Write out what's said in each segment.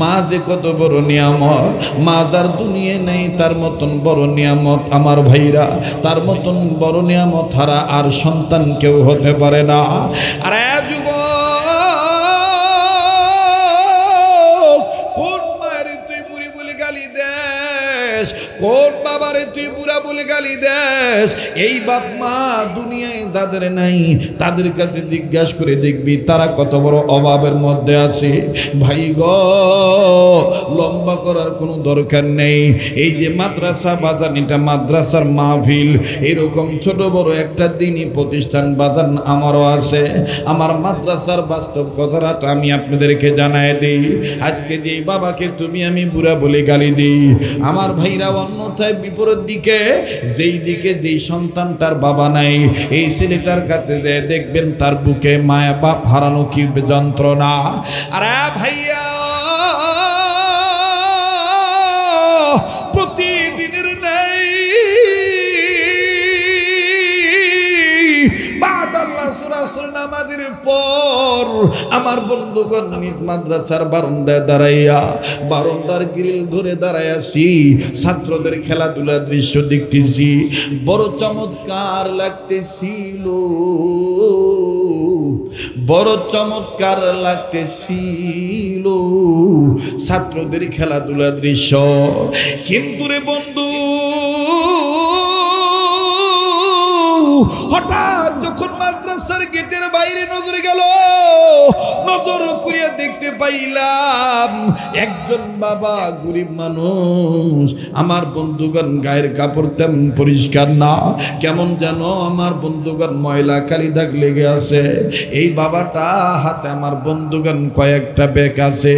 মা যে কত বড় নিয়ামত, মা যার দুনিয়া নেই তার মতন বড় নিয়ামত আমার ভাইরা, তার মতন বড় নিয়ামত হারা আর সন্তান কেউ হতে পারে না। আর কোন মায়ের তুই বুড়ি বলে গালি দেস, কোন বাবারে তুই বুড়া বলে গালি দেস? এই বাপ মা দুনিয়ায় যাদের নাই তাদের কাছে জিজ্ঞাসা করে দেখবি তারা কত বড় অভাবের মধ্যে আছে। ভাই গো, লম্বা করার কোনো দরকার নেই। এই যে মাদ্রাসা বাজান, এটা মাদ্রাসার মাহফিল, এরকম ছোট বড় একটা দিনই প্রতিষ্ঠান বাজান আমারও আছে। আমার মাদ্রাসার বাস্তব কথাটা আমি আপনাদেরকে জানাই দিই। আজকে যে বাবাকে তুমি আমি বুড়া বলে গালি দিই, আমার ভাইরা অন্যথায় বিপরীত দিকে, যেই দিকে যেই সন্তানটার বাবা নাই, এই ছেলেটার কাছে যে দেখবেন তার বুকে মায়া বাপ হারানো কি যন্ত্রণা। আরে ভাইয়া, প্রতিদিনের নেই নামাজের পর আমার বন্ধুগণ নিজ মাদ্রাসার বারান্দায় দাঁড়াইয়া, বারান্দার গ্রিল ধরে দাঁড়াইয়াছি, ছাত্রদের খেলাধুলার দৃশ্য দেখতেছি। বড় চমৎকার লাগতেছিল, বড় চমৎকার লাগতেছিল ছাত্রদের খেলাধুলার দৃশ্য। কিন্তু রে বন্ধু, হঠাৎ যখন মাদ্রাসার গেটের বাইরে নজর গেল, নজর করিয়া দেখতে পাইলাম একজন বাবা, গরিব মানুষ। আমার বন্ধুগণ গায়ের কাপড় তেমন পরিষ্কার না, কেমন যেন আমার বন্ধুগণ ময়লা কালি দাগ লেগে আছে। এই বাবাটা হাতে আমার বন্ধুগণ কয়েকটা ব্যাগ আছে,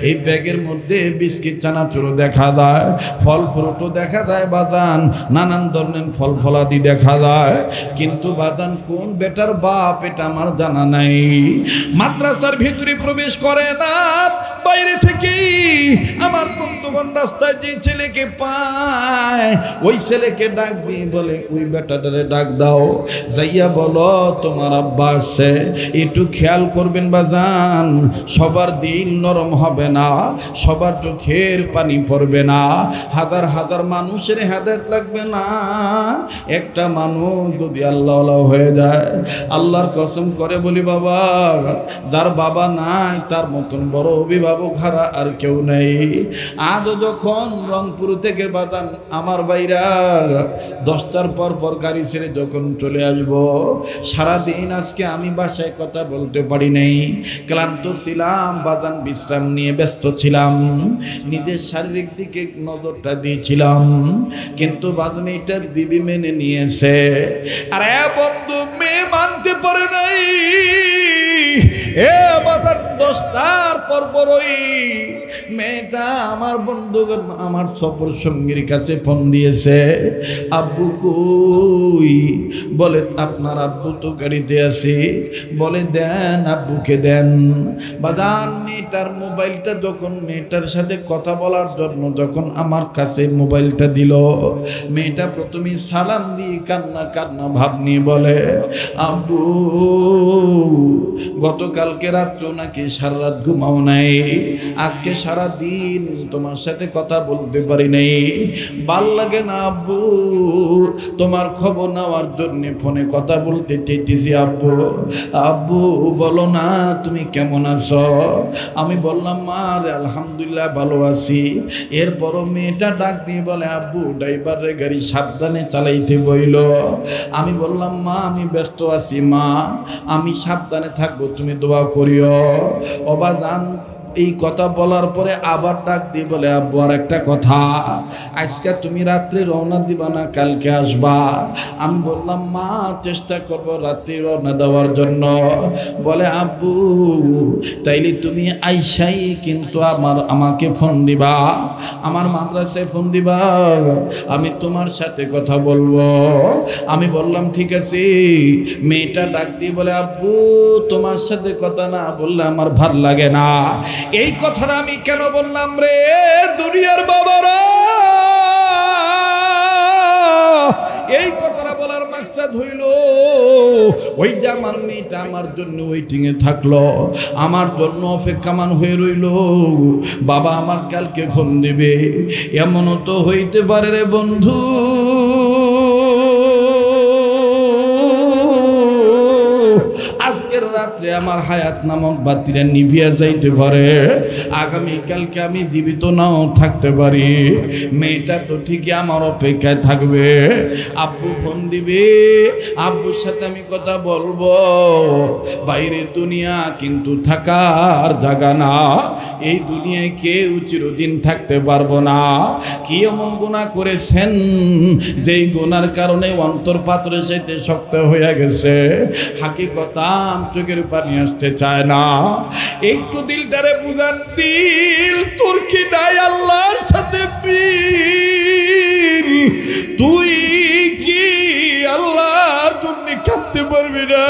এই ব্যাগের মধ্যে বিস্কিট চানাচুর দেখা যায়, ফল ফ্রুটও দেখা যায় বাজান, নানান ধরনের ফল ফলাদি দেখা যায়। কিন্তু বাজান কোন বেটার বাপ এটা আমার জানা নাই। মাদ্রাসার ভিতরে প্রবেশ করে না, বাইরে থেকে আমার বন্ধুগণ রাস্তায় যে ছেলেকে পায় ওই ছেলেকে ডাক দিয়ে বলে, ওই বেটাটারে ডাক দাও, যাইয়া বলো তোমার আব্বা আছে, একটু খেয়াল করবেন বাজান, সবার দিল নরম হবে না, সবার চোখের পানি পড়বে না, হাজার হাজার মানুষের হেদায়েত লাগবে না। একটা মানুষ যদি আল্লাহ হয়ে যায়, আল্লাহর কসম করে বলি বাবা, যার বাবা নাই তার মতন বড় অভিভাবক হারা আর কেউ নেই। আজও যখন রংপুর থেকে বাজান আমার বাইরা 10টার পর গাড়ি ছেড়ে যখন চলে আসবো, সারাদিন আজকে আমি বাসায় কথা বলতে পারি নাই, ক্লান্ত ছিলাম বাজান, বিশ্রাম নিয়ে ব্যস্ত ছিলাম, নিজের শারীরিক দিকে নজরটা দিয়েছিলাম। কিন্তু বাজান এটার বিবি মেনে নিয়েছে। আরে বন্ধু, মেয়ে মানতে পারে নাই। এ বাজান 10টার পরই মেয়েটা আমার বন্ধুগণ আমার সফর সঙ্গীর কাছে ফোন দিয়েছে, আব্বু কই? বলে আপনার আব্বু তো গাড়িতে আছে। বলে দেন আব্বুকে দেন। বাজান মেয়েটার মোবাইলটা যখন মেয়েটার সাথে কথা বলার জন্য যখন আমার কাছে মোবাইলটা দিল, মেয়েটা প্রথমে সালাম দিয়ে কান্না কান্না ভাব নিয়ে বলে, আব্বু গতকালকে রাত্রে নাকি সারা রাত ঘুমাও নাই, আজকে সারা দিন তোমার সাথে কথা বলতে পারি নাই, ভাল লাগে না আব্বু, তোমার খবর নেওয়ার জন্য ফোনে কথা বলতে চেয়েছি আব্বু। আব্বু বলো না তুমি কেমন আছো? আমি বললাম মা রে আলহামদুলিল্লাহ ভালো আছি। এরপরও মেয়েটা ডাক দিয়ে বলে, আব্বু ড্রাইভারের গাড়ি সাবধানে চালাইতে বইল। আমি বললাম মা আমি ব্যস্ত আছি মা, আমি সাবধানে থাকবো, তুমি দোয়া করিও। অবাজান এই কথা বলার পরে আবার ডাক দিয়ে বলে, আব্বু আর একটা কথা, আজকে তুমি রাত্রে রওনা দিবা না কালকে আসবা? আমি বললাম মা চেষ্টা করবো রাত্রে রওনা দেওয়ার জন্য। বলে আব্বু তাইলে তুমি আইসাই কিন্তু আমাকে ফোন দিবা, আমার মাদ্রাসায় ফোন দিবা, আমি তোমার সাথে কথা বলবো। আমি বললাম ঠিক আছে। মেয়েটা ডাক দিয়ে বলে, আব্বু তোমার সাথে কথা না বললে আমার ভাল লাগে না। এই কথাটা আমি কেন বললাম রে দুনিয়ার বাবারা? এই কথাটা বলার মাকসাদ মাকসাদ হইল ওই যে আমার মেয়েটা আমার জন্য ওয়েটিংয়ে থাকলো, আমার জন্য অপেক্ষামান হয়ে রইল, বাবা আমার কালকে ফোন দেবে। এমনও তো হইতে পারে রে বন্ধু, আজকের রাত্রে আমার হায়াত নামক বাতিরা নিভিয়া যাইতে পারে, আগামীকালকে আমি জীবিত নাও থাকতে পারি। মেয়েটা তো ঠিকই আমার অপেক্ষায় থাকবে। আব্বু ফোন দিবে, আব্বুর সাথে আমি কথা বলবো। বাইরে দুনিয়া কিন্তু থাকার জায়গা না, এই দুনিয়ায় কেউ চিরদিন থাকতে পারবো না। কি এমন গুনাহ করেছেন যেই গুনার কারণে অন্তর পাথরে চাইতে শক্ত হয়ে গেছে? হাকিকতা চোখের পানি আসতে চায় না। একটু দিলটারে বুঝান, দিল তোর কি নাই আল্লাহর সাথে মিল? তুই কি আল্লাহর জন্য কাঁদতে পারবি না?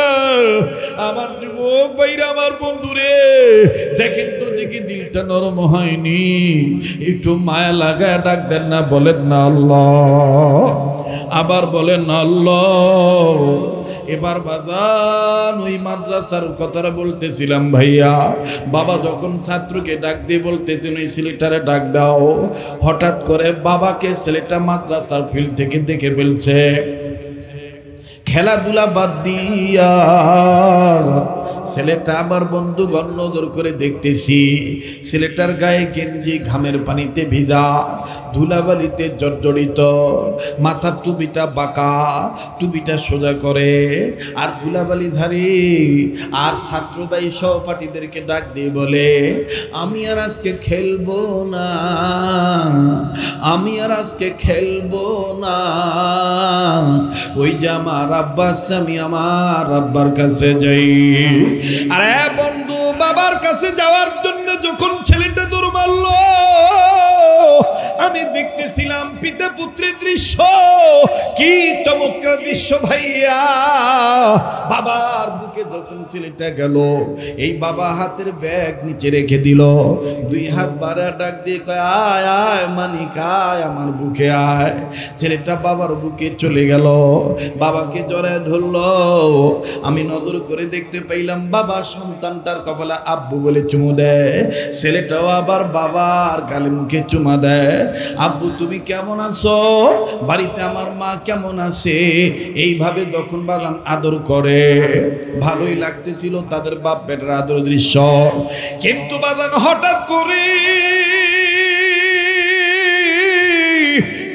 আমার যুবক ভাইরা, আমার বন্ধুরে দেখেন তো দেখি দিলটা নরম হয়নি? একটু মায়া লাগায় ডাক দেন না, বলেন না আল্লাহ, আবার বলেন না আল্লাহ। এবার বাজান ওই মাদ্রাসার কথাটা বলতেছিলাম ভাইয়া, বাবা যখন ছাত্রকে ডাক দিয়ে বলতেছেন ওই ছেলেটারে ডাক দাও, হঠাৎ করে বাবাকে ছেলেটা মাদ্রাসার ফিল্ড থেকে দেখে ফেলছে, খেলাধুলা বাদ দিয়া। ছেলেটা আমার বন্ধুগণ নজর করে দেখতেছি, ছেলেটার গায়ে গেঞ্জি ঘামের পানিতে ভিজা, ধুলাবালিতে জর্জরিত, মাথার টুপিটা বাঁকা, টুপিটা সোজা করে আর ধুলাবালি ঝাড়ি। আর ছাত্র ভাই সহপাঠীদেরকে ডাক দিয়ে বলে, আমি আর আজকে খেলবো না, আমি আর আজকে খেলবো না। ওই যে আমার আব্বা, আমি আমার আব্বার কাছে যাই। আরে বন্ধু, বাবার কাছে যাওয়ার জন্য যখন ছেলেটা দৌড় মারলো, আমি দেখতেছিলাম পিতা পুত্রের দৃশ্য। কি চমৎকার দৃশ্য ভাইয়া! বাবার বুকে যখন ছেলেটা গেল, এই বাবা হাতের ব্যাগ নিচে রেখে দিল, দুই হাত বাড়া ডাক দিয়ে কয়, আয় আয় মানিক আয়, আমার বুকে আয়। ছেলেটা বাবার বুকে চলে গেল, বাবাকে জড়ায় ধরলো। আমি নজর করে দেখতে পাইলাম বাবা সন্তানটার কপালে আব্বু বলে চুমু দেয়, ছেলেটাও আবার বাবার গালে মুখে চুমা দেয়। আব্বু তুমি কেমন আছো? বাড়িতে আমার মা কেমন আছে? এইভাবে যখন বাগান আদর করে, ভালোই লাগতেছিল তাদের বাপ বেটার আদর দৃশ্য। কিন্তু বাগান হঠাৎ করে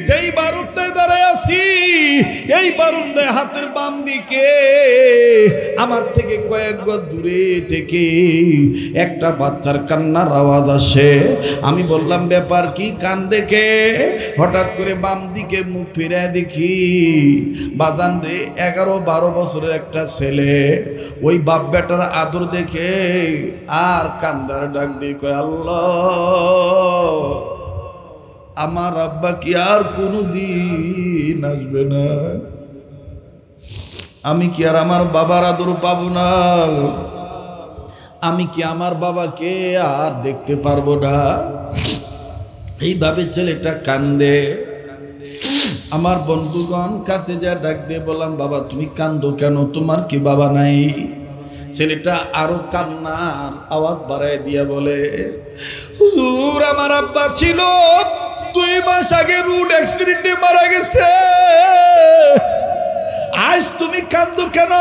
যেই বারুদায় দাঁড়ায় আছি, এই বারুদায় হাতের বাম দিকে আমার থেকে কয়েক গজ দূরে থেকে একটা বাচ্চার কান্নার আওয়াজ আসে। আমি বললাম ব্যাপার কি, কান দেখে? হঠাৎ করে বাম দিকে মুখ ফিরে দেখি বাজান রে 11-12 বছরের একটা ছেলে, ওই বাপ বেটার আদর দেখে আর কান্দার ডাক দিয়ে কয়, আল্লাহ আমার আব্বা কি আর কোনোদিন আসবে না? আমি কি আর আমার বাবার আদর পাবো না? আমি কি আমার বাবাকে আর দেখতে পারবো না? এইভাবে ছেলেটা কান্দে। আমার বন্ধুগণ কাছে যা ডাক দিয়ে বললাম, বাবা তুমি কান্দো কেন? তোমার কি বাবা নাই? ছেলেটা আরো কান্নার আওয়াজ বাড়ায় দিয়া বলে, হুজুর আমার আব্বা ছিল 2 মাস আগে রোড অ্যাক্সিডেন্টে মারা গেছে। আজ তুমি কান্দো কেন?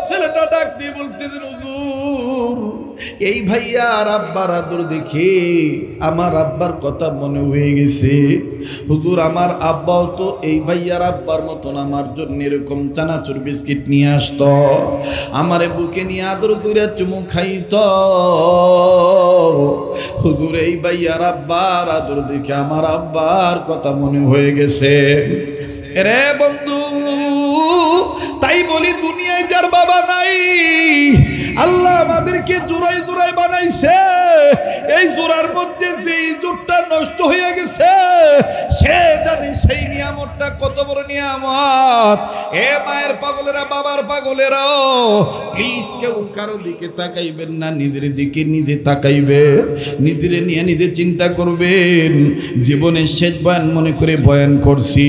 ছেলেটা ডাক দিয়ে বলতেছেন, হুজুর এই ভাইয়া আর আব্বার আদর দেখে আমার আব্বার কথা মনে হয়ে গেছে। হুজুর আমার আব্বাও তো এই ভাইয়ার আব্বার মতন আমার জন্য এরকম চানাচুর বিস্কিট নিয়ে আসতো, আমারে বুকে নিয়ে আদর করে চুমু খাইতো। হুজুর এই ভাইয়ার আব্বার আদর দেখে আমার আব্বার কথা মনে হয়ে গেছে। রে বন্ধু, তাই বলি দুনিয়ায় যার বাবা নাই, আল্লাহ আমাদেরকে জোড়ায় জোড়ায় বানাইছে। এই জোড়ার মধ্যে যে জোরটা নষ্ট হয়ে গেছে, সে জানি সেই নিয়ামতটা কত বড় নিয়ামত। এ মায়ের পাগলেরা, বাবার পাগলেরাও, প্লিজ কেউ কারো দিকে তাকাইবেন না, নিজের দিকে নিজে তাকাইবে, নিজের নিয়ে নিজে চিন্তা করবেন। জীবনের শেষ বয়ান মনে করে বয়ান করছি,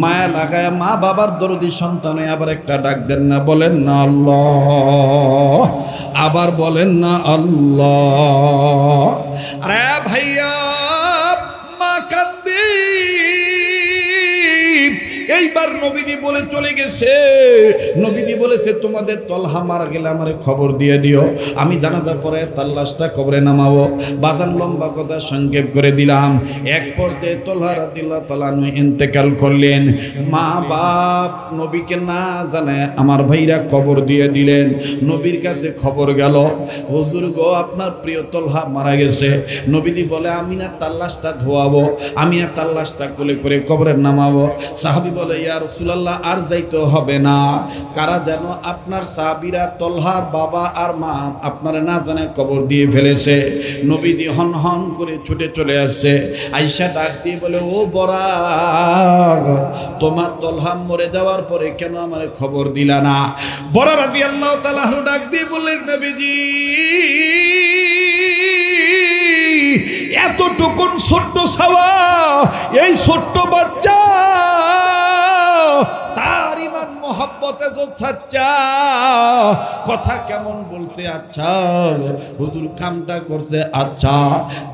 মায়া লাগায় মা বাবার দরদি সন্তানে আবার একটা ডাক দেন না, বলেন না আল্লাহ, আবার বলেন না আল্লাহ। আরে ভাইয়া, মা কান্দি, এইবার নবীজি বলে চলে গেছে। নবীজি বলেছে তোমাদের তলহা মারা গেলে আমারে খবর দিয়ে দিও, আমি জানাজা পরে তার লাশটা কবরে নামাবো। বাজান লম্বা কথা সংক্ষেপ করে দিলাম। এক পর্যায়ে তলহা রাদিয়াল্লাহু তাআলা আনহু ইন্তেকাল করলেন। মা বাপ নবীকে না জানায় আমার ভাইরা কবর দিয়ে দিলেন। নবীর কাছে খবর গেল, হুজুর গো আপনার প্রিয় তলহা মারা গেছে। নবীজি বলে আমি না তার লাশটা ধোয়াবো, আমি না তার লাশটা কোলে করে কবরে নামাবো। সাহাবী বলে ইয়া রাসূলুল্লাহ আর যাইতে হবে না, কারা যেন আপনার সাহাবীরা তলহার বাবা আর মা আপনার না জানে কবর দিয়ে ফেলেছে। নবীজি হন হন করে ছুটে চলে আসছে। আয়েশা ডাক দিয়ে বলে ও বরাক, তোমার তলহা মরে যাওয়ার পরে কেন আমারে খবর দিলা না? বরাক রাদিয়াল্লাহু তাআলা ডাক দিয়ে বললেন নবীজি এতটুকুন ছোট্ট ছাওয়া, এই ছোট্ট বাচ্চা তার ইমান মোহাব্বতে সাচ্চা, কথা কেমন বলছে, আচ্ছা হুজুর কামটা করছে, আচ্ছা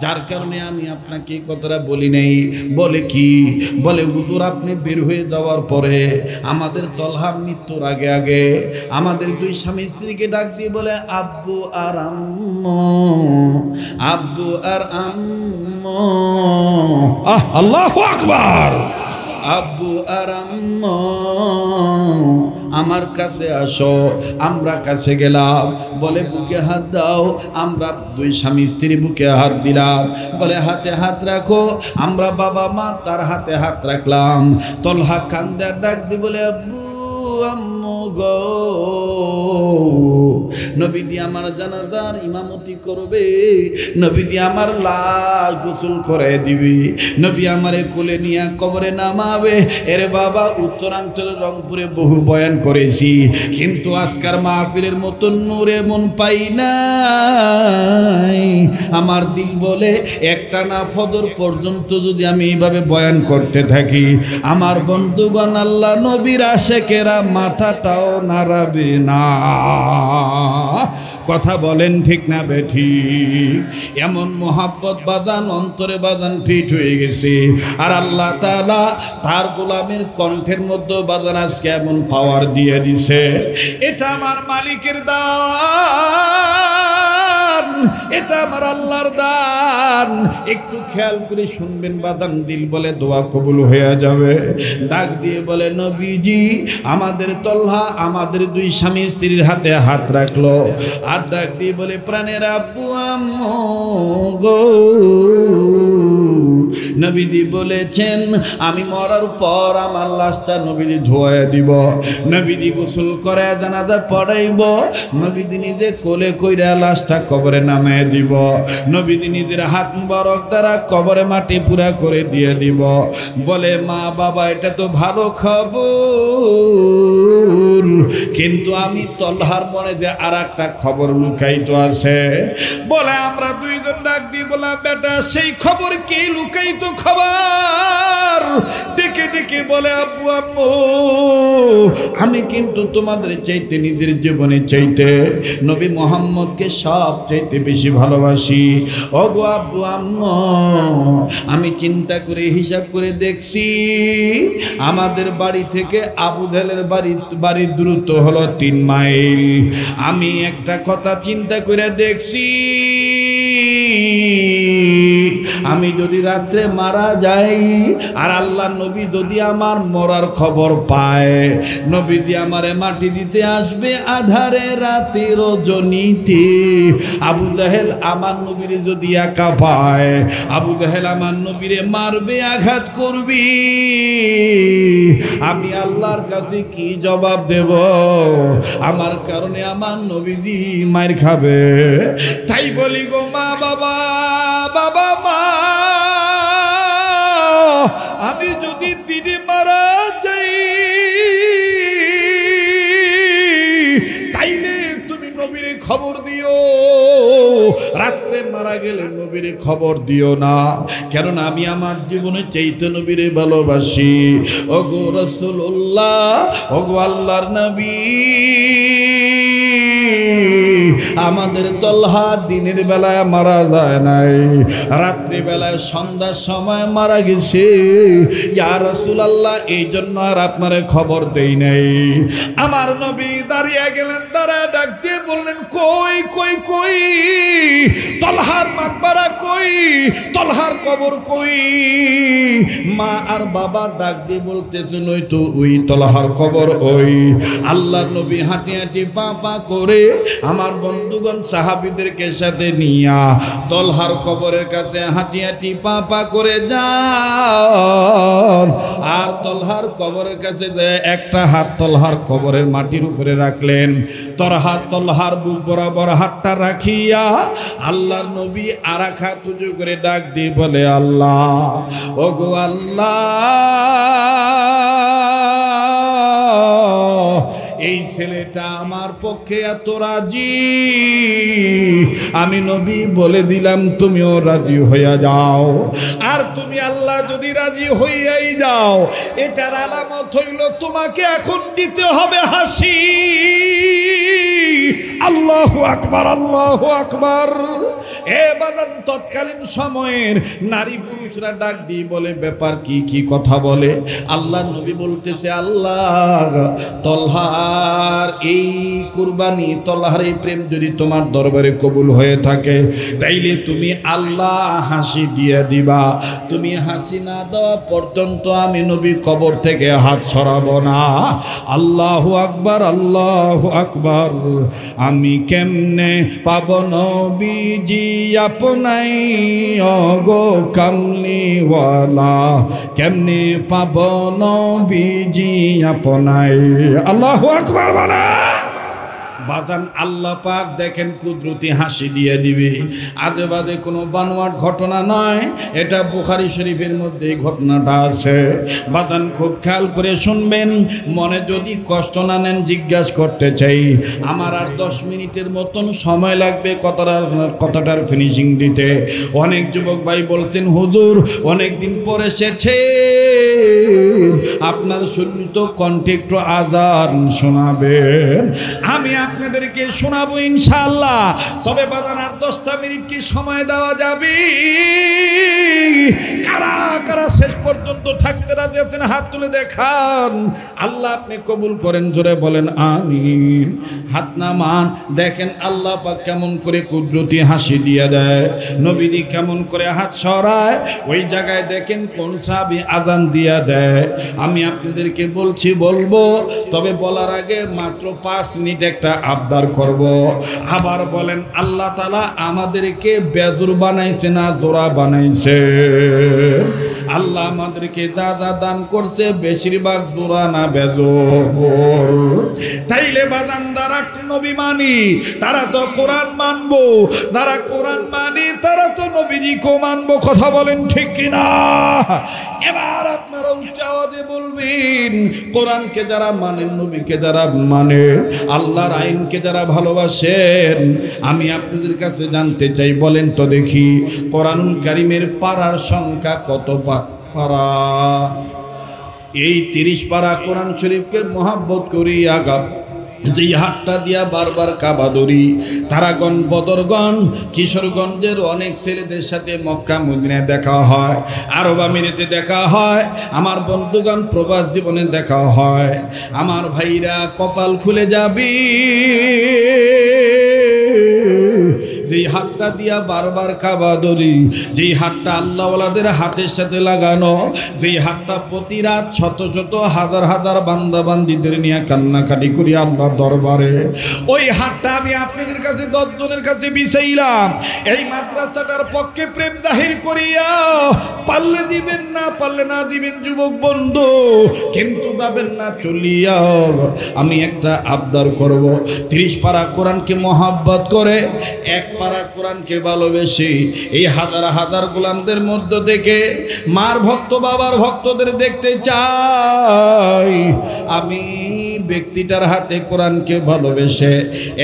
যার কারণে আমি আপনাকে এই কথাটা বলি নাই। বলে কি? বলে হুজুর আপনি বের হয়ে যাওয়ার পরে আমাদের তলহা মৃত্যুর আগে আগে আমাদের দুই স্বামী স্ত্রীকে ডাক দিয়ে বলে আব্বু আর আম্মু, আব্বু আর আম্মু। আল্লাহু আকবার। আব্বু আর আম্মু আমার কাছে আসো। আমরা কাছে গেলাম, বলে বুকে হাত দাও। আমরা দুই স্বামী স্ত্রী বুকে হাত দিলাম। বলে হাতে হাত রাখো। আমরা বাবা মা তার হাতে হাত রাখলাম। তলহা কান্দে ডাক দি বলে আব্বু আম্মু গো, নবীজি আমার জানাজার ইমামতি করবে, নবীজি আমার লাশ গোসল করে দিবি, নবী আমারে কোলে নিয়ে কবরে নামাবে। এর বাবা উত্তরাঞ্চলের রংপুরে বহু বয়ান করেছি, কিন্তু আজকার মাহফিলের মতন নূরে মন পাই নাই। আমার দিল বলে একটা না ফজর পর্যন্ত যদি আমি এইভাবে বয়ান করতে থাকি, আমার বন্ধুগণ আল্লাহ নবীর আশেকেরা মাথাটাও নাড়াবে না। কথা বলেন ঠিক না বেঠি? এমন মোহাব্বত বাজান অন্তরে বাজান ফিট হয়ে গেছে। আর আল্লাহ তাআলা তার গোলামের কণ্ঠের মধ্যে বাজান আজকে এমন পাওয়ার দিয়ে দিছে। এটা আমার মালিকের দান, এটা আমার আল্লাহর দান। একটু খেয়াল করে শুনবেন বাজান, দিল বলে দোয়া কবুল হয়ে যাবে। ডাক দিয়ে বলে নবীজি আমাদের তলহা আমাদের দুই স্বামী স্ত্রীর হাতে হাত রাখলো, আর ডাক দিয়ে বলে প্রাণের আব্বু আম্মু গো, নবীজি বলেছেন আমি মরার পর আমার লাশটা নবীজি ধোয়া দিব, নবীজি গোসল করে জানাজা পড়াইব, নবীজি নিজে কোলে কইরা লাশটা কবরে নামিয়ে দিব, নবীজি নিজের হাত মুবারক দ্বারা কবরে মাটি পুরা করে দিয়ে দিব। বলে মা বাবা এটা তো ভালো খবর, কিন্তু আমি তলহার মনে যে আর একটা খবর লুকাইতো আছে। বলে আমরা দুইজন ডাক দিয়ে বললাম বেটা সেই খবর কি? লুকাইতো খবর। ডেকে ডেকে বলে আব্বু আম্মু আমি কিন্তু তোমাদের চাইতে নিজের জীবনে চাইতে নবী মোহাম্মদকে সব চাইতে বেশি ভালোবাসি। ওগো আব্বু আম্মু আমি চিন্তা করে হিসাব করে দেখছি আমাদের বাড়ি থেকে আবু জাহেলের বাড়ির দূরত্ব হলো 3 মাইল। আমি একটা কথা চিন্তা করে দেখছি, আমি যদি রাত্রে মারা যাই আর আল্লাহ নবী যদি আমার মরার খবর পায়, নবীজি আমারে মাটি দিতে আসবে আধারে রাতে রজনীতে। আবু জাহেল আমার নবীরে যদি একা পায়, আবু জাহেল আমার নবীরে মারবে, আঘাত করবি, আমি আল্লাহর কাছে কি জবাব দেব? আমার কারণে আমার নবীজি মার খাবে। তাই বলি গো মা বাবা, বাবা মা আমি যদি দিনে মারা যাই রাত্রে মারা গেলে নবীরে খবর দিও না, কেননা আমি আমার জীবনে চাইতে নবীরে ভালোবাসি। ওগো রাসূলুল্লাহ, ওগো আল্লাহর নবী, আমাদের তলহা দিনের বেলায় মারা যায় নাই, রাত্রি বেলায় সন্ধ্যার সময় মারা গেছে। ইয়া রাসূলুল্লাহ, এই জন্য আর আপনারে খবর দেই নাই। আমার নবী দাঁড়িয়ে গেলেন, দাঁড়ায় ডাক দিয়ে বললেন, কই কই কই তলহার মাকবারা কই, তলহার কবর কই? মা আর বাবা ডাক দিয়ে বলতেছেন, ওই তো ওই তলহার কবর ওই। আল্লাহর নবী হাঁটি হাঁটি পা পা করে আমার বন্ধুগণ সাহাবীদেরকে সাথে নিয়া তলহার কবরের কাছে হাঁটি হাঁটি পা পা করে যান। আর তলহার কবরের কাছে যে একটা হাত তলহার কবরের মাটির উপরে রাখলেন, তলহার বুক বরাবর হাতটা রাখিয়া আল্লাহর নবী আর এক হাত উঁচু করে ডাক দিয়ে বলে, আল্লাহ, ওগো আল্লাহ, এই ছেলেটা আমার পক্ষে এত রাজি, আমি নবী বলে দিলাম তুমিও রাজি হইয়া যাও। আর তুমি আল্লাহ যদি রাজি হইয়াই যাও, এটার আলামত হইল তোমাকে এখন দিতে হবে হাসি। আল্লাহু আকবার, আল্লাহু আকবার। এ বাদান, তৎকালীন সময়ের নারী পুরুষরা ডাক দিয়ে বলে, ব্যাপার কি, কি কথা বলে? আল্লাহর নবী বলতেছে, আল্লাহ, তলহার এই কুরবানি, তলহার এই প্রেম যদি তোমার দরবারে কবুল হয়ে থাকে, তাইলে তুমি আল্লাহ হাসি দিয়ে দিবা। তুমি হাসি না দেওয়া পর্যন্ত আমি নবী কবর থেকে হাত সরাবো না। আল্লাহু আকবার, আল্লাহু আকবার। আমি কেমনে পাব নবীজি আপনাই, ওগো কামলিওয়ালা, কেমনে পাব নবীজি আপনাই। আল্লাহু আকবার বলা বাজান। আল্লাহ পাক দেখেন কুদরতি হাসি দিয়ে দিবে। আজে বাজে কোনো বানোয়াট ঘটনা নয়, এটা বুখারী শরীফের মধ্যে এই ঘটনাটা আছে। বাজান খুব খেয়াল করে শুনবেন, মনে যদি কষ্ট না নেন জিজ্ঞাসা করতে চাই। আমার আর 10 মিনিটের মতন সময় লাগবে কথাটার ফিনিশিং দিতে। অনেক যুবক ভাই বলছেন, হুজুর অনেক দিন পর এসেছে, আপনার শুনিত কণ্ঠে একটু আজান শোনাবেন। আমি আপনাদেরকে শোনাবো ইনশাআল্লাহ। তবে বাজান আর 10টা মিনিট কি সময় দেওয়া যাবে? কারা কারা শেষ পর্যন্ত থাকতে রাজি আছেন হাত তুলে দেখান। আল্লাহ আপনি কবুল করেন, জোরে বলেন আমিন। হাত নামান। দেখেন আল্লাহ পাক কেমন করে কুদরতি হাসি দিয়ে দেয়, নবীজি কেমন করে হাত সরায়। ওই জায়গায় দেখেন কোন সাহাবী আজান দিয়া দেয়। আমি আপনাদেরকে বলবো, তবে বলার আগে মাত্র 5 মিনিট একটা আবদার করব। আবার বলেন, আল্লাহ তাআলা আমাদেরকে বেজুর বানাইছে না জোড়া বানাইছে? আল্লাহ আমাদেরকে যা যা দান করছে বেশিরভাগ জোড়া না বেজুর। তাইলে বাদান দ্বারা নবী মানি, তারা তো কোরআন মানবো। যারা কোরআন মানি তারা তো নবীজিকে মানবো। কথা বলেন ঠিক কিনা? এবার আপনারা উচ্চ আওয়াজে বলবেন, কোরআনকে যারা মানেন, নবীকে যারা মানে, আল্লাহর আইনকে যারা ভালোবাসেন, আমি আপনাদের কাছে জানতে চাই, বলেন তো দেখি, কোরআনুল কারীমের পারার সংখ্যা কত পারা? এই 30 পারা কোরআন শরীফকে মহব্বত করি আগাম যেই হাটটা দিয়া বারবার কাবা দৌড়ি। তারাগণ, বদরগণ, কিশোরগঞ্জের অনেক ছেলেদের সাথে মক্কা মদিনায় দেখা হয়, আরব আমিরাতে দেখা হয়, আমার বন্ধুগণ প্রবাস জীবনে দেখা হয়। আমার ভাইরা কপাল খুলে যাবি, যেই হাতটা দিয়া বারবার কাবা দৌড়ি, যেই হাতটা আল্লাহওয়ালাদের হাতের সাথে লাগানো, যেই হাতটা প্রতি রাত শত শত হাজার হাজার বান্দা বান্দিদের নিয়ে কান্নাকাটি করি আল্লাহ দরবারে, ওই হাতটা আমি আপনাদের কাছে 10 জনের কাছে বিছাইলাম। এই মাদ্রাসাটার পক্ষে প্রেম জাহির করিয়া, পারলে দিবেন, না পারলে না দিবেন যুবক বন্ধু, কিন্তু যাবেন না চলিয়া। আমি একটা আবদার করব, 30 পারা কোরআনকে মহব্বত করে, 1 পারা কোরআনকে ভালোবেসে, এই হাজার হাজার গোলামদের মধ্য থেকে মার ভক্ত বাবার ভক্তদের দেখতে চাই। আমি ব্যক্তিটার হাতে কোরআনকে ভালোবেসে,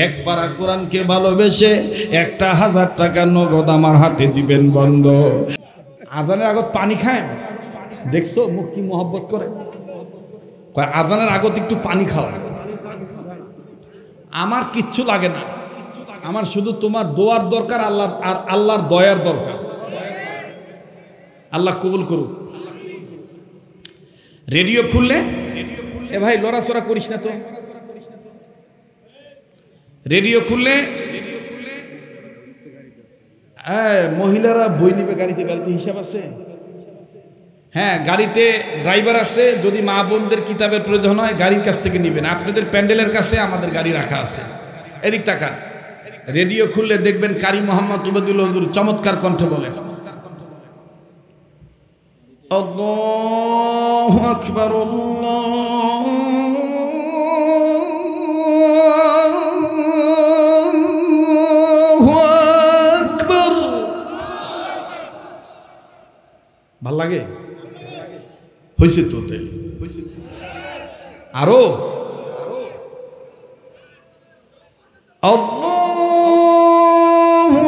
এক পারা কোরআনকে ভালোবেসে 1,000 টাকা নগদ আমার হাতে দিবেন বন্ধ। আজানের আগত পানি খায়, দেখছো মুখ কি মোহব্বত করে। আজানের আগত একটু পানি খাওয়া, আমার কিচ্ছু লাগে না, আমার শুধু তোমার দোয়ার দরকার, আল্লাহর আর আল্লাহর দয়ার দরকার। আল্লাহ কবুল করুক। রেডিও খুললে, এ ভাই লড়াচড়া করিস না তো, রেডিও খুললে মহিলারা বই নিবে গাড়িতে, গাড়িতে হিসাব আছে, হ্যাঁ গাড়িতে ড্রাইভার আছে, যদি মা বোনদের কিতাবের প্রয়োজন হয় গাড়ির কাছ থেকে নিবেন, আপনাদের প্যান্ডেলের কাছে আমাদের গাড়ি রাখা আছে। এদিক তাকান, রেডিও খুললে দেখবেন কারি মোহাম্মদ উবাইদুল হুজুর চমৎকার কণ্ঠে বলে, আল্লাহু আকবার আল্লাহু আকবার। ভাল লাগে? হয়েছে তো, তাই আরো আল্লাহু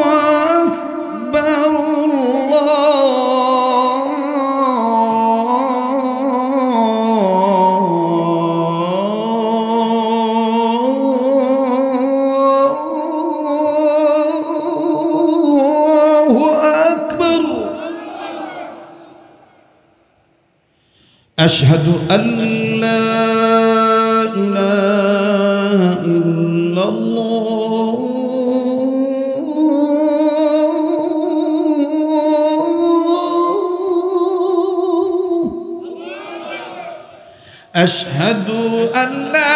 আকবার আল্লাহু আকবার। আশহাদু আল্লা ইলাহা ইল্লাল্লাহ আশহাদু আল্লা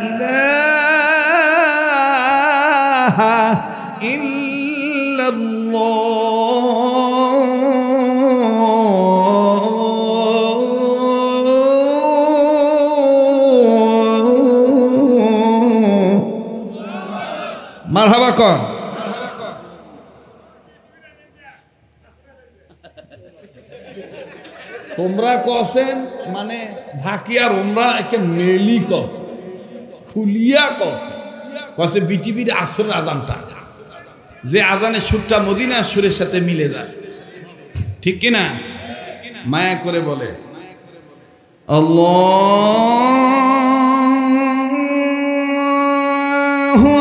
ইলাহা মারহাবা কর। তোমরা কসেন মানে ঢাকি আর ওমরা একে মেলি কস, খুলিয়া কস, কসে বিটিভির আসর আজানটা, যে আজানের সুরটা মদিনা সুরের সাথে মিলে যায়, ঠিক কিনা? মায়া করে বলে আল্লাহু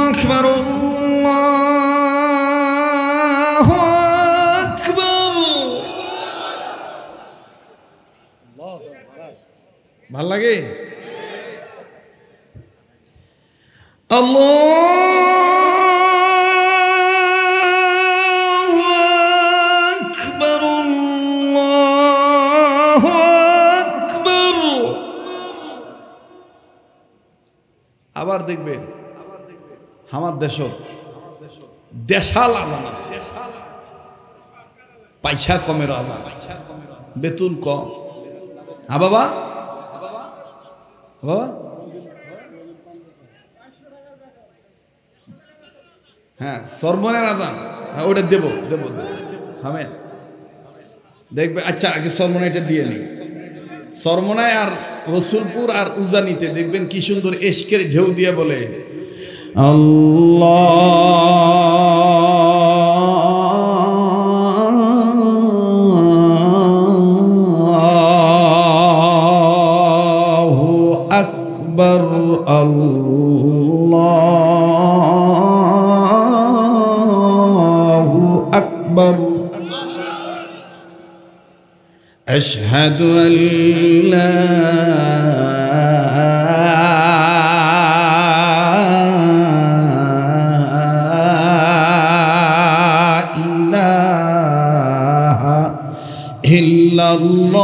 আকবার আল্লাহু আকবার। ভাল লাগে? আল্লাহু আকবার আল্লাহু আকবার। আবার দেখবেন আমার দেশাল আজান আছে, পয়সা কমের আজান, বেতন কম। হ্যাঁ বাবা, বাবা হ্যাঁ সরমনের আজান, হ্যাঁ ওটা দেবো দেবো দেবো, হ্যাঁ দেখবে। আচ্ছা আগে সরমনাইটা দিয়ে নিই। সরমনায় আর রসুলপুর আর উজানিতে দেখবেন কি সুন্দর এশকের ঢেউ দিয়ে বলে আল্লাহু আকবার আল্লাহু আকবার। أشهد أن لا إله إلا الله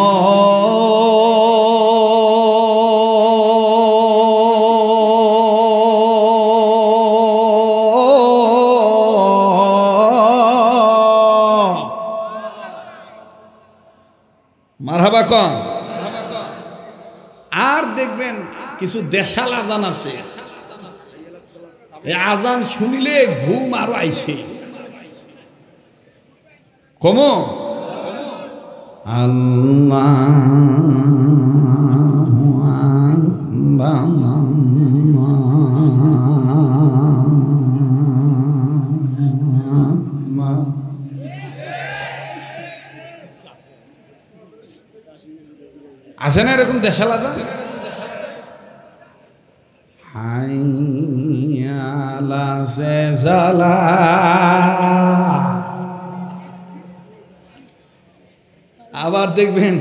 মারহাবা কন। আর দেখবেন কিছু দেশাল আজান আছে, এই আজান শুনিলে ঘুম আরো আইছে। ক কমো আছে না এরকম দেশ আলাদা? হাইয়ালা সে জালা, আবার দেখবেন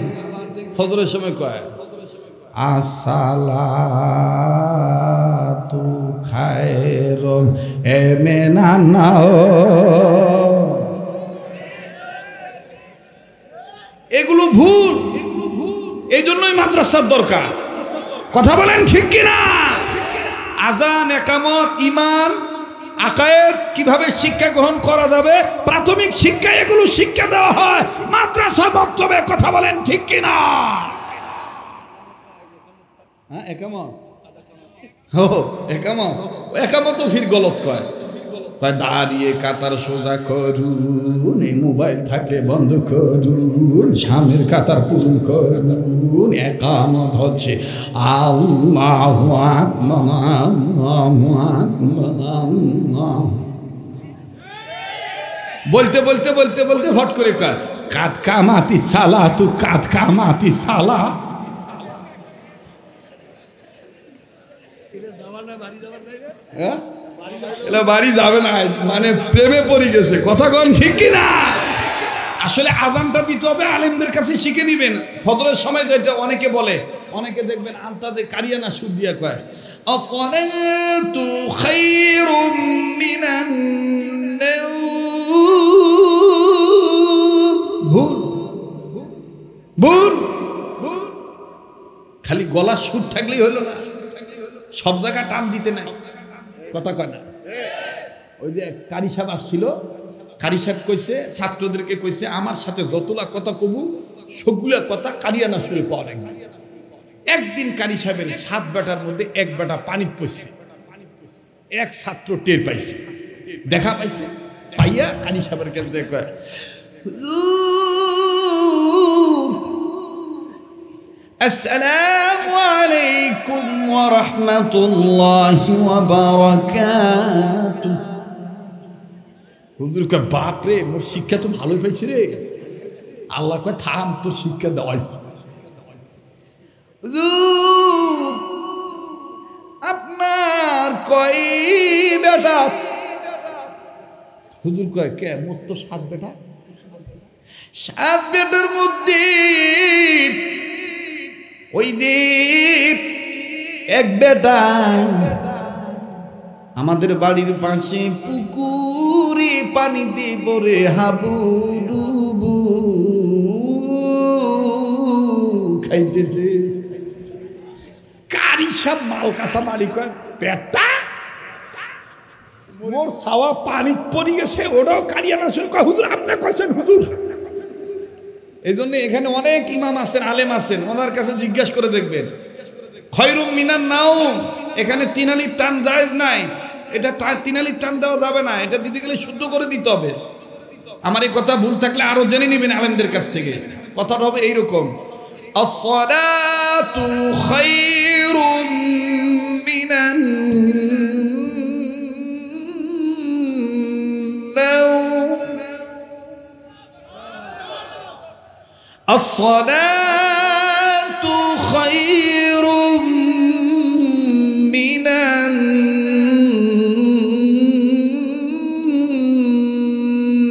ফজরের সময় কয় আসসালাতু খায়রুম মিনান নাওম। এগুলো ভুল, এই জন্যই মাদ্রাসার দরকার। কথা বলেন ঠিক কিনা? আজান, একামত, ইমান, আকায়েদ কিভাবে শিক্ষা গ্রহণ করা যাবে, প্রাথমিক শিক্ষা এগুলো শিক্ষা দেওয়া হয় মাদ্রাসা বক্তব্যে। কথা বলেন ঠিক কিনা? হ্যাঁ একামত, একামত ফির গলত কয়, দাঁড়িয়ে কাতার সোজা করুন, এই মোবাইল থাকলে বন্ধ করুন, সামনের কাতার পূরণ করুন। একামত হচ্ছে আল্লাহু আকবার। বলতে বলতে বলতে বলতে হট করে কয় কাত কামাতি সালা, তু কাত কামাতি সালা। বাড়ি যাবে না, মানে প্রেমে পড়ে গেছে। কথা কন ঠিক কিনা? আসলে আযানটা দিতে হবে আলেমদের কাছে শিখে নিবেন। ফজরের সময় যেটা অনেকে বলে, অনেকে দেখবেন আন্তাজে কারিয়ানা সুদ দিয়া কয় আসসালাতু খায়রুম মিনান নাওম। ভুল ভুল ভুল। খালি গলার সুর থাকলেই হলো না, সব জায়গা টান দিতে নাই। কথা কয় না? ওই যে কারি সাহেব আসছিল, কারি সাহেব কইছে ছাত্রদেরকে কইছে আমার সাথে যতলা কথা কবু সবগুলা কথা কারিয়ানা সুরে পাওয়া লাগবে। একদিন কারি সাহেবের 7 বেটার মধ্যে 1 বেটা পানি পড়ছে, এক ছাত্র টের পাইছে, দেখা পাইছে, পাইয়া কারি সাহেবের কাছে কয় আসসালামু আলাইকুম ওয়া রাহমাতুল্লাহি ওয়া বারাকাতুহু। হুজুর কয় বাপ রে, মোর শিক্ষা তো ভালোই পাইছি রে। আল্লাহ কয় থাম, তোর শিক্ষা দেওয়াইছি। আপনার কয় বেটা? হুজুর কয় কে? মোর তো 7 বেটা। 7 বেটার মধ্যে ওই দ্বীপ 1 বেটা আমাদের বাড়ির পাশে পুকুরে পানি দিয়ে পরে হাবুডুবু খাইতেছে। কারি সব মাল কাঁচা মালিক পেটটা মোর ছাওয়া পানি পড়ে গেছে, ওটাও কারিয়ানা শুরু কয় হুজুর আপনি কইছেন হুজুর। এই জন্য এখানে অনেক ইমাম আছেন, আলেম আছেন, ওনার কাছে জিজ্ঞাসা করে দেখবেন। খয়রুম মিনান নাওম, এখানে 3 আলিফ টান জায়েজ নাই। এটা 3 আলিফ টান দেওয়া যাবে না, এটা দিতে গেলে শুদ্ধ করে দিতে হবে। আমার এই কথা ভুল থাকলে আরো জেনে নেবেন আলেমদের কাছ থেকে। কথাটা হবে এইরকম, আসসালাতু খায়রুম মিনান নাওম, আসসালাতু খায়রুম মিনান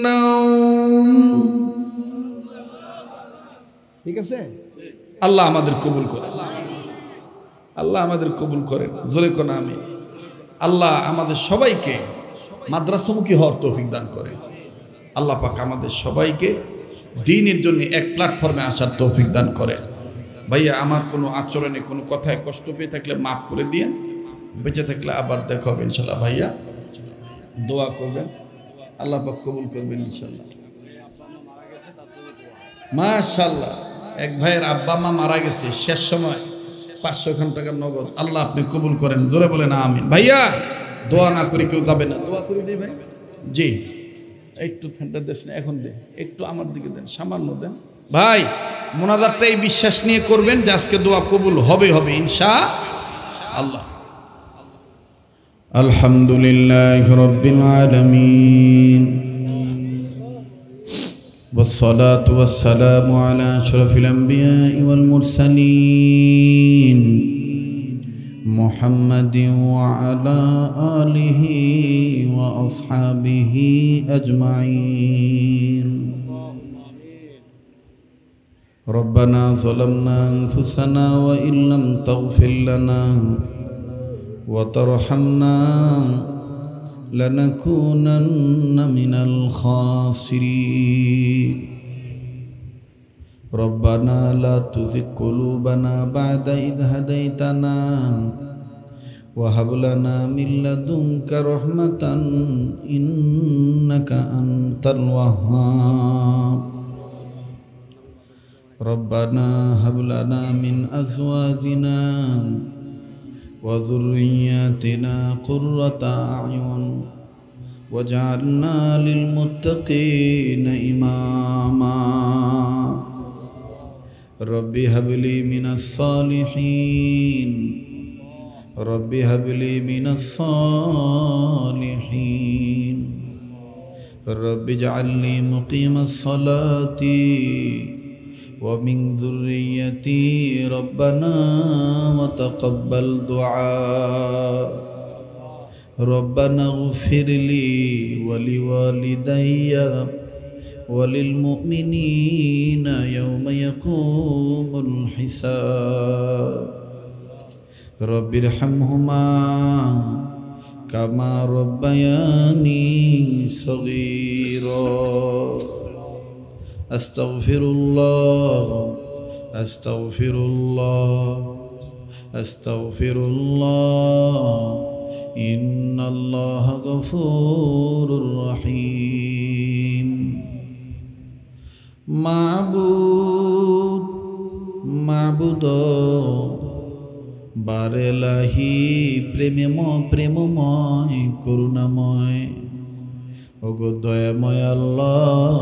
নাওম। ঠিক আছে? আল্লাহ আমাদের কবুল করেন, আল্লাহ আমাদের কবুল করেন। জোরে কোন আমিন। আল্লাহ আমাদের সবাইকে মাদ্রাসামুখী হওয়ার তৌফিক দান করেন। আল্লাহ পাক আমাদের সবাইকে দ্বীনের জন্য এক প্ল্যাটফর্মে আসার তৌফিক দান করেন। ভাইয়া আমার কোনো আচরণে কোনো কথায় কষ্ট পেয়ে থাকলে মাফ করে দিয়েন, বেঁচে থাকলে আবার দেখা হবে ইনশাল্লাহ। ভাইয়া দোয়া করবেন, আল্লাহ পাক কবুল করবেন ইনশাল্লাহ। মাশাআল্লাহ, এক ভাইয়ের আব্বা মা মারা গেছে, শেষ সময় 500 টাকা নগদ। আল্লাহ আপনি কবুল করেন, জোরে বলেন আমিন। ভাইয়া দোয়া না করে কেউ যাবে না, দোয়া করে দিই ভাই। জি একটু ফ্যানটা দেন না, এখন দেন, একটু আমার দিকে দেন, সামান্য দেন ভাই। মোনাজাতটা এই বিশ্বাস নিয়ে করবেন যে আজকে দোয়া কবুল হবে হবে ইনশাআল্লাহ। আলহামদুলিল্লাহি রাব্বিল আলামিন والصلاة والسلام على أشرف الأنبياء والمرسلين محمد وعلى آله وأصحابه أجمعين. ربنا ظلمنا أنفسنا وإن لم تغفر لنا وترحمنا لنكونن من الخاسرين. ربنا لا تزغ قلوبنا بعد إذ هديتنا وهب لنا من لدنك رحمة إنك أنت الوهاب. ربنا هب لنا من أزواجنا وذرياتنا قرة أعين واجعلنا للمتقين إماما. رب هب لي من الصالحين رب هب لي من الصالحين رب اجعلني مقيم الصلاة ومن ذريتي ربنا وتقبل دعاء. ربنا اغفر لي ولوالدي وللمؤمنين يوم يقوم الحساب. رب ارحمهما كما ربياني صغيرا. أستغفر الله أستغفر الله أستغفر الله إن الله غفور رحيم. মাবুদ বারেলাহি প্রেমময় করুণাময় ওগো দয়াময় আল্লাহ,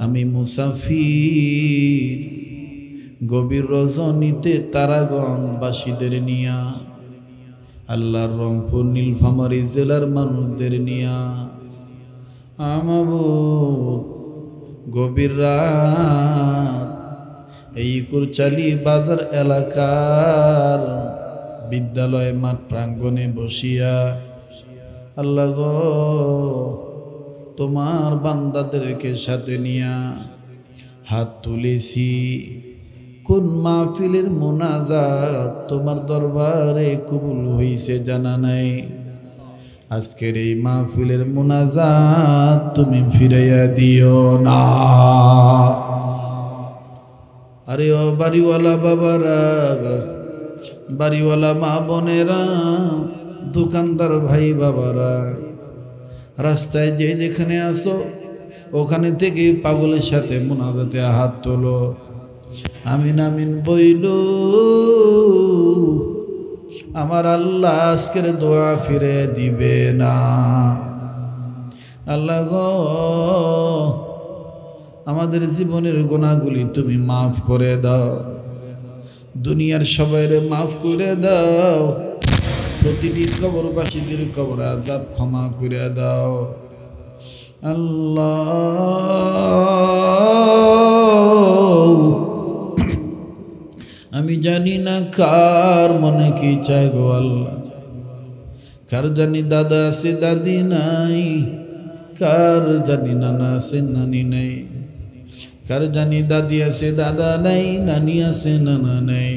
আমি মুসাফির গভীর রজনীতে তারাগণবাসীদের নিয়া, আল্লাহর রংপুর নীলফামারী জেলার মানুষদের নিয়া, আমাবুদ গভীর রাত এই কুরচালি বাজার এলাকার বিদ্যালয় মাঠ প্রাঙ্গণে বসিয়া আল্লাহ গো তোমার বান্দাদেরকে সাথে নিয়া হাত তুলেছি। কোন মাহফিলের মোনাজাত তোমার দরবারে কবুল হইছে জানা নাই। আজকের এই মাহফিলের মোনাজাত তুমি ফিরাইয়া দিও না। আরে ও বাড়িওয়ালা বাবারা, বাড়িওয়ালা মা বোনেরা, দোকানদার ভাই বাবারা, রাস্তায় যে যেখানে আসো ওখানে থেকে পাগলের সাথে মোনাজাতে হাত তোলো। আমিন আমিন বইল। আমার আল্লাহ আজকের দোয়া ফিরে দিবে না। আল্লাহ গো আমাদের জীবনের গুনাহগুলি তুমি মাফ করে দাও, দুনিয়ার সবাইরে মাফ করে দাও, প্রতিটি কবরবাসীদের কবর আযাব ক্ষমা করে দাও। আল্লাহ আমি জানি না কার মনে কি চাই গো আল্লাহ, কার জানি দাদা আছে দাদি নাই, কার জানি নানা আছে নানি নাই, কার জানি দাদি আছে দাদা নাই, নানি আছে নানা নাই,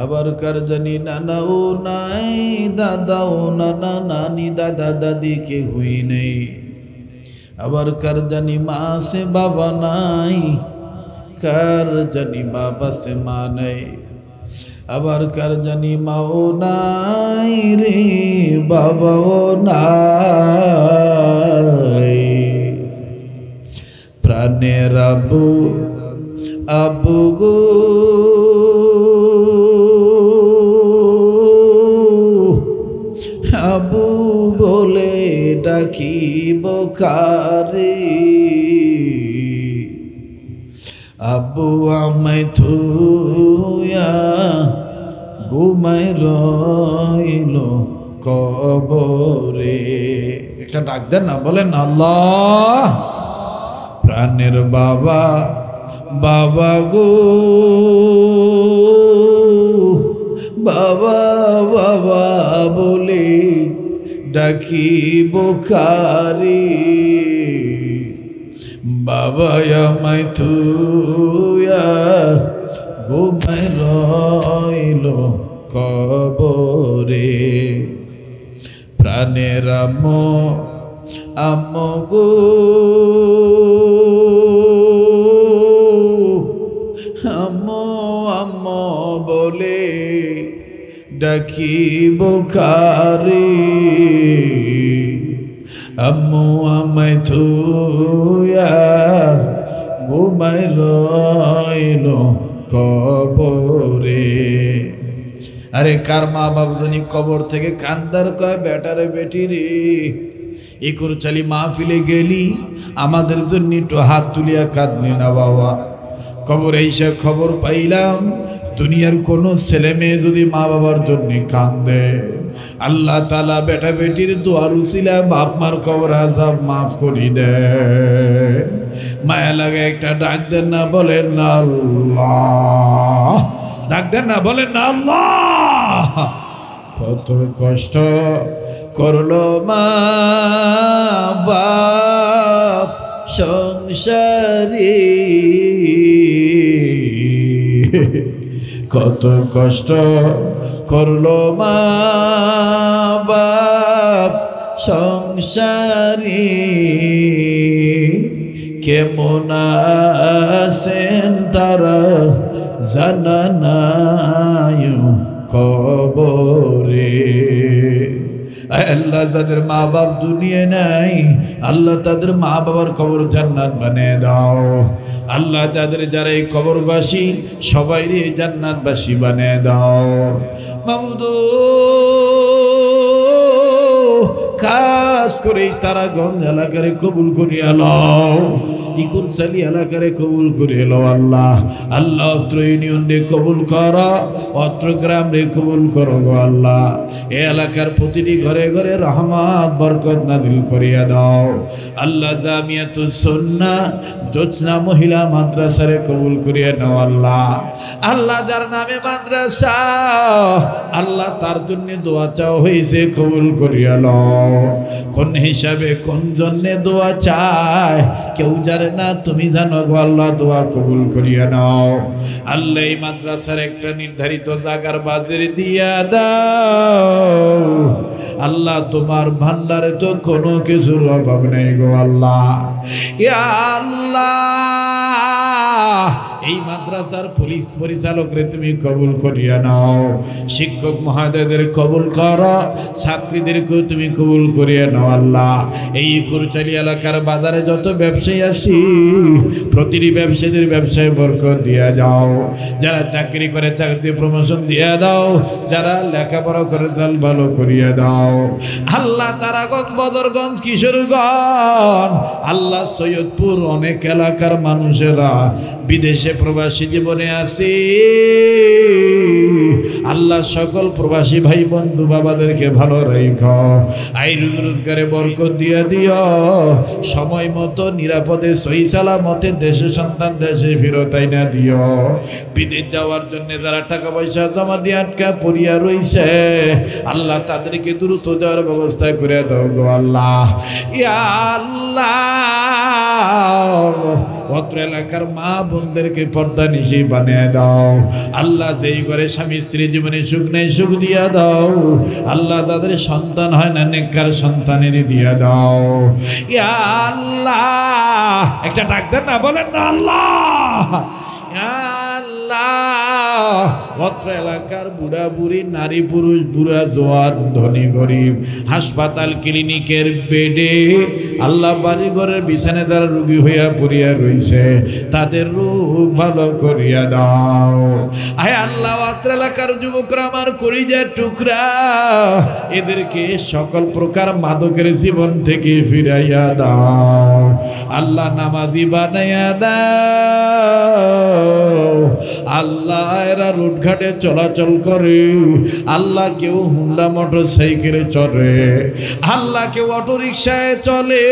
আবার কার জানি নানাও নাই, দাদাও নানা নানি দাদা দাদি কেউই নেই, আবার কার জানি মা আছে বাবা নাই, কার জানি বাবা সে মা নাই, আবার কার জানি মাও নাই রে বাবাও নাই। প্রাণের আবু আবু গো আবু বলে ডাকিব কারে আব্বু আমায় থুয়া ঘুমায় রইল কবরে। একটা ডাক দেন না, বলেন আল্লাহ। প্রাণের বাবা বাবা গো বাবা বাবা বলে ডাকিব কারে বাবা আমায় থুয়া ঘুমায় রইল কবরে। প্রাণের আম্মু গো আম্মু আম্মু বলে ডাকিব কারে আম্মু আমায় থুয়া ঘুমায় রইল কবরে। আরে কার মা বাপ জানি কবর থেকে কান্দার কয় বেটারে বেটি রে ইকুরচালি মাহফিলে গেলি আমাদের জন্য একটু হাত তুলিয়া কাঁদনি না বাবা। কবর এসে খবর পাইলাম দুনিয়ার কোনো ছেলে মেয়ে যদি মা বাবার জন্য কান্দে আল্লাহ তাআলা বেটা বেটির দোয়ার উসিলা বাপ মার কবর আযাব মাফ করি দে। মায়া লাগে একটা ডাক দেন না, বলেন না আল্লাহ। ডাক দেন না, বলেন না আল্লাহ। কত কষ্ট করলো মা বাপ সংসারে কত কষ্ট করলো মা বাপ সংসারে কেমন আছেন তারা জানা নাই কবরে। আল্লাহ যাদের মা বাপ দুনিয়া নাই আল্লাহ তাদের মা বাবার কবর জান্নাত বানিয়ে দাও। আল্লাহ তাদের যারা এই কবরবাসী সবাই রে জান্নাতবাসী বানিয়ে দাও। মাবুদ খাস করে তারাগঞ্জ এলাকারে কবুল করিয়া লও, ইকুরসালি এলাকারে কবুল করিয়া লও আল্লাহ। আল্লাহ অত্র ইউনিয়ন রে কবুল করো, অত্র গ্রাম রে কবুল করো গো আল্লাহ। এ এলাকার প্রতিটি ঘরে ঘরে রহমত বরকত নাজিল করিয়া দাও আল্লাহ। জামিয়াতুস সুন্নাহ জোৎস্না মহিলা মাদ্রাসারে কবুল করিয়া নাও আল্লাহ। আল্লাহ যার নামে মাদ্রাসা আল্লাহ তার জন্য দোয়া চাও হয়েছে কবুল করিয়া লও। কোন হিসাবে কোন জন্য দোয়া চায় কেউ জানে না, তুমি জানো গো আল্লাহ। দোয়া কবুল করিয়া নাও আল্লাহ। এই মাদ্রাসার একটা নির্ধারিত জায়গার বাজার দিয়া দাও আল্লাহ। তোমার ভান্ডারে তো কোনো কিছুর অভাব নেই গো আল্লাহ। ইয়া আল্লাহ এই মাদ্রাসার পুলিশ পরিচালকরে তুমি কবুল করিয়া নাও। শিক্ষক মহোদয়দের কবুল করো, ছাত্রীদেরকেও তুমি কবুল করিয়া নাও আল্লাহ। এই কুরচালি এলাকার বাজারে যত ব্যবসায়ী আছি প্রতিটি ব্যবসায়ীদের ব্যবসায় বরকত দিয়া যাও। যারা চাকরি করে চাকরিতে প্রমোশন দিয়া দাও, যারা লেখাপড়া করে চাল ভালো করিয়া দাও আল্লাহ। তারাগঞ্জ বদরগঞ্জ কিশোরগঞ্জ আল্লাহ সৈয়দপুর অনেক এলাকার মানুষেরা বিদেশে প্রবাসী জীবনে আছে আল্লাহ। সকল প্রবাসী ভাই বন্ধু বাবাদেরকে ভালো রাখো, আই রোজগারে বরকত দিয়া দিও। সময় মতো নিরাপদে সহি সালামতে দেশে সন্তান দেশে ফেরত আইনা দিও। বিদেশ যাওয়ার জন্য যারা টাকা পয়সা জমা দিয়ে আটকা পড়িয়া রইছে আল্লাহ তাদেরকে দ্রুত যাওয়ার ব্যবস্থা করে দাও গো আল্লাহ। ইয়া আল্লাহ অত্র এলাকার মা বোনদেরকে পর্দা নিশি বানিয়ে দাও আল্লাহ। যেই ঘরে স্বামী স্ত্রী জীবনে সুখ নেই সুখ দিয়া দাও আল্লাহ। তাদের সন্তান হয় না নেককার সন্তানের দিয়া দাও ইয়া আল্লাহ। একটা ডাক দেন না, বলেন না আল্লাহ। ইয়া আল্লাহ অত্র এলাকার বুড়া বুড়ি, নারী পুরুষ, বুড়া জোয়ান, ধনী গরিব, হাসপাতাল ক্লিনিকের বেডে আল্লাহ বাড়ি ঘরের বিছানায় যারা রোগী হইয়া পড়িয়া রইছে তাদের রোগ ভালো করিয়া দাও। আয় আল্লাহ অত্র এলাকার যুবকরা আমার কলিজার টুকরা, এদেরকে সকল প্রকার মাদকের জীবন থেকে ফিরাইয়া দাও। আল্লাহ নামাজি বানাইয়া দাও। আল্লাহ এরা রোডঘাটে চলাচল করে, আল্লাহ কেউ হুন্ডা মোটর সাইকেলে চলে, আল্লাহ কেউ অটো রিক্সায় চলে,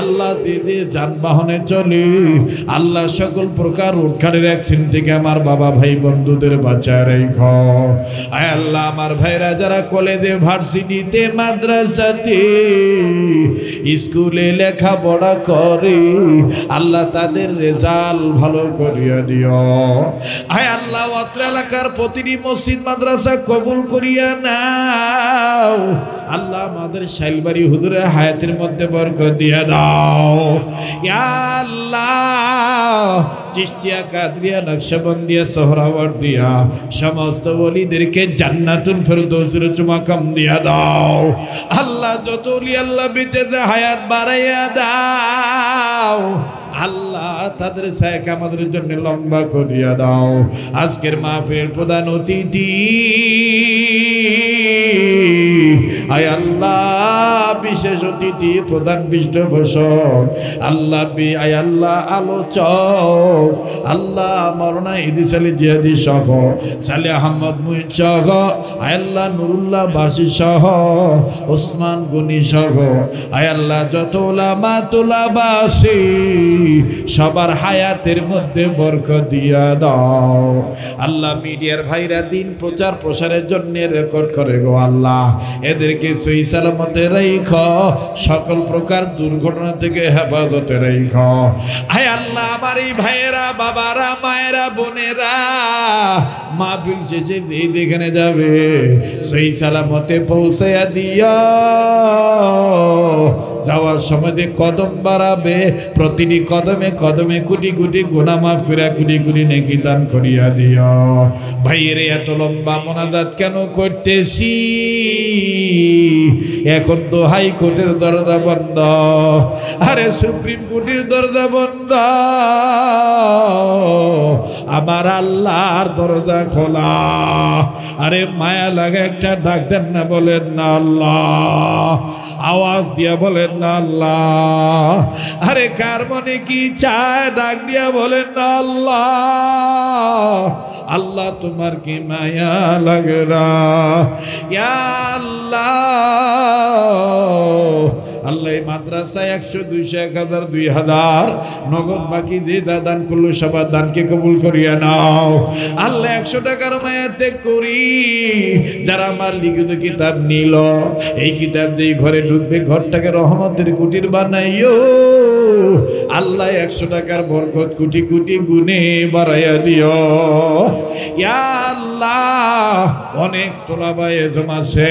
আল্লাহ যে যে যানবাহনে চলে, আল্লাহ সকল প্রকার রোডঘাটের অ্যাক্সিডেন্ট থেকে আমার বাবা ভাই বন্ধুদের বাঁচায় রেখো। আয় আল্লাহ আমার ভাইরা যারা কলেজে, ভার্সিটিতে, মাদ্রাসাতে, স্কুলে লেখাপড়া করে, আল্লাহ তাদের রেজাল্ট ভালো করিয়া দিও। আয় আল্লাহ অত্র এলাকার প্রতিটি মসজিদ মাদ্রাসা কবুল করিয়া নাও। আল্লাহ আমাদের শাইলবাড়ি হুজুরের হায়াতের মধ্যে বরকত দিয়া দাও। ইয়া আল্লাহ চিশতিয়া, কাদরিয়া, নকশবন্দিয়া, সোহরাওয়ার্দিয়া সমস্ত ওলিদেরকে জান্নাতুল ফেরদৌসের মাকাম দিয়া দাও। আল্লাহ যত ওলি আল্লাহ বেঁচে যে হায়াত বাড়াইয়া দাও। আল্লাহ তাদের সায়াকে আমাদের জন্য লম্বা করিয়া দাও। আজকের মাহফিলের প্রধান অতিথি আয় আল্লাহ, বিশেষ অতিথি, প্রধান পৃষ্ঠপোষক আল্লাহ, আয় আল্লাহ আলোচক আল্লাহ মরনা ইদিস আলী জিহাদি সহ, সালে আহমদ মুহিত সহ, আয় আল্লাহ নুরুল্লাহ বাসী সহ, ওসমান গনি সহ, আয় আল্লাহ যত ওলামা তোলাবাসী সবার হায়াতের মধ্যে বরকত দিয়া দাও। আল্লাহ মিডিয়ার ভাইরা দিন প্রচার প্রসারের জন্য রেকর্ড করে গো আল্লাহ, এদেরকে সহি সালামতে রাখো, সকল প্রকার দুর্ঘটনা থেকে হেফাজতে রাখো। আয় আল্লাহ আমার এই ভাইয়েরা, বাবারা, মায়েরা, বোনেরা মাহফিল শেষে যেই যেখানে যাবে সহি সালামতে পৌঁছাইয়া দিও। যাওয়ার সময় যে কদম বাড়াবে, প্রতিটি কদমে কদমে কোটি কোটি গুনাহ মাফ করিয়া কোটি কোটি নেকি দান করিয়া দিও। ভাইয়ের এত লম্বা মোনাজাত কেন করতেছি? এখন তো হাইকোর্টের দরজা বন্ধ, আরে সুপ্রিম কোর্টের দরজা বন্ধ, আমার আল্লাহর দরজা খোলা। আরে মায়া লাগে একটা ডাক দেন না, বলেন না আল্লাহ, আওয়াজ দিয়া বলেন না আল্লাহ। আরে কার মনে কি চায় ডাক দিয়া বলেন না আল্লাহ। আল্লাহ তোমার কি মায়া লাগে না? ইয়া আল্লাহ, আল্লাহ মাদ্রাসায় 100, 200, 1000, 2000 নগদ বাকি যে যা দান করলো সবার দানকে কবুল করিয়া নাও। আল্লাহ 100 টাকার মায়াতে করি যারা আমার লিখিত কিতাব নিল, এই কিতাব যেই ঘরে ঢুকবে ঘরটাকে রহমতের কুটির বানাইও। আল্লাহ 100 টাকার বরকত কোটি কোটি গুণে বাড়াইয়া দিও। ইয়া আল্লাহ অনেক তোলাবা এজম আছে,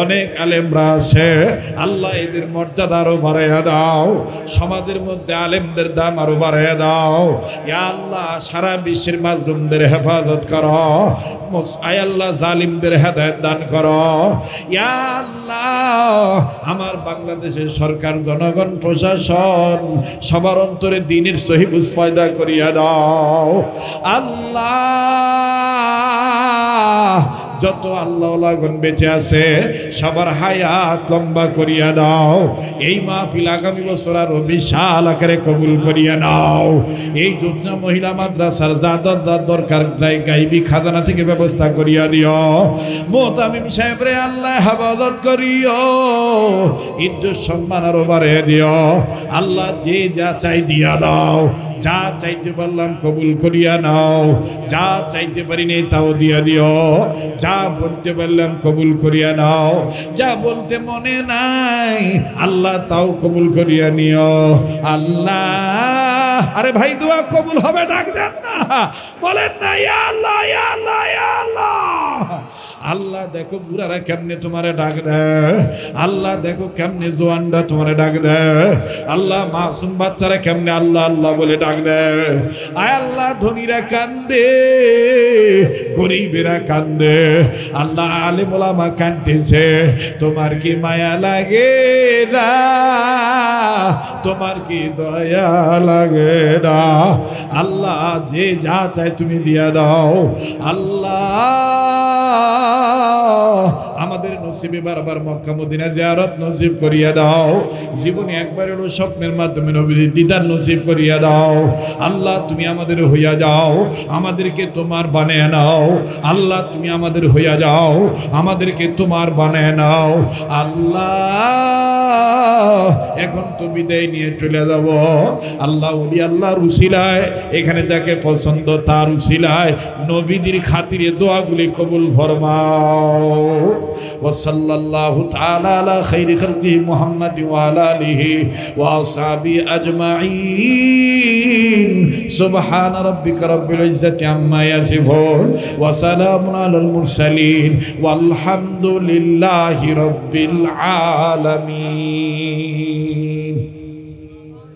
অনেক আলেমরা আছে, আল্লাহ এদের মর্যাদা আরো বাড়াইয়া দাও, সমাজের মধ্যে আলেমদের দাম আরো বাড়াইয়া দাও। ইয়া আল্লাহ সারা বিশ্বের মাজলুমদের হেফাজত করো, আয় আল্লাহ জালিমদের হেদায়েত দান করো। ইয়া আল্লাহ আমার বাংলাদেশের সরকার, জনগণ, প্রশাসন সবার অন্তরে দ্বীনের সহি বুঝ পয়দা করিয়া দাও। আল্লাহ যত আল্লাহওয়ালাগণ বেঁচে আছে সবার হায়াত লম্বা করিয়া দাও। এই মাহফিল আগামী বছর আরো বিশাল আকারে কবুল করিয়া নাও। এই যোজনা মহিলা মাদ্রাসার যা দরকার গাইবি খাজানা থেকে ব্যবস্থা করিয়া দিও। মোহতামিম সাহেবরে আল্লাহ হেফাজত করিও, ইজ্জত সম্মান আরো বাড়িয়ে দিও। আল্লাহ যে যা চাই দিয়া দাও, যা চাইতে পারলাম কবুল করিয়া নাও, যা চাইতে পারিনি তাও দিয়া দিও, যা বলতে পারলাম কবুল করিয়া নাও, যা বলতে মনে নাই আল্লাহ তাও কবুল করিয়া নিও। আল্লাহ আরে ভাই দোয়া কবুল হবে, ডাক দেন না, বলেন না ইয়া আল্লাহ, ইয়া আল্লাহ, ইয়া আল্লাহ। আল্লাহ দেখো বুড়ারা কেমনে তোমারে ডাক দেয়, আল্লাহ দেখো কেমনে জোয়ানরা তোমারে ডাক দেয়, আল্লাহ মাসুম বাচ্চারা কেমনে আল্লাহ আল্লাহ বলে ডাক দেয়। আয় আল্লাহ ধনীরা কান্দে, গরিবেরা কান্দে, আল্লাহ আলেম ওলামা কাঁদতেছে, তোমার কি মায়া লাগে না, তোমার কি দয়া লাগে না? আল্লাহ যে যা চায় তুমি দিয়া দাও। আল্লাহ আমাদের নসিবে বারবার মক্কা মদিনা জিয়ারত নসিব করিয়া দাও, জীবনে একবার হলো স্বপ্নের মাধ্যমে নবীর দিদার নসিব করিয়া দাও। আল্লাহ তুমি আমাদের হইয়া যাও, আমাদেরকে তোমার বানায় নাও। আল্লাহ তুমি আমাদের হইয়া যাও, আমাদেরকে তোমার বানায় নাও। আল্লাহ এখন তো বিদায় নিয়ে চলে যাব। আল্লাহ ওলি আল্লাহর উসিলায়, এখানে যাকে পছন্দ তার উসিলায় নবীদের খাতিরে দোয়াগুলি কবুল ফরমাও। ওয়া সাল্লাল্লাহু তাআলা আলা খাইরি খালকিহি মুহাম্মাদি ওয়া আলা আলিহি ওয়া আসহাবিহি আজমাইন। সুবহানা রাব্বিকা রাব্বিল ইজ্জাতি আম্মা ইয়াসিফুন ওয়া সালামুন আলাল মুরসালিন ওয়ালহামদুলিল্লাহি রাব্বিল আলামিন।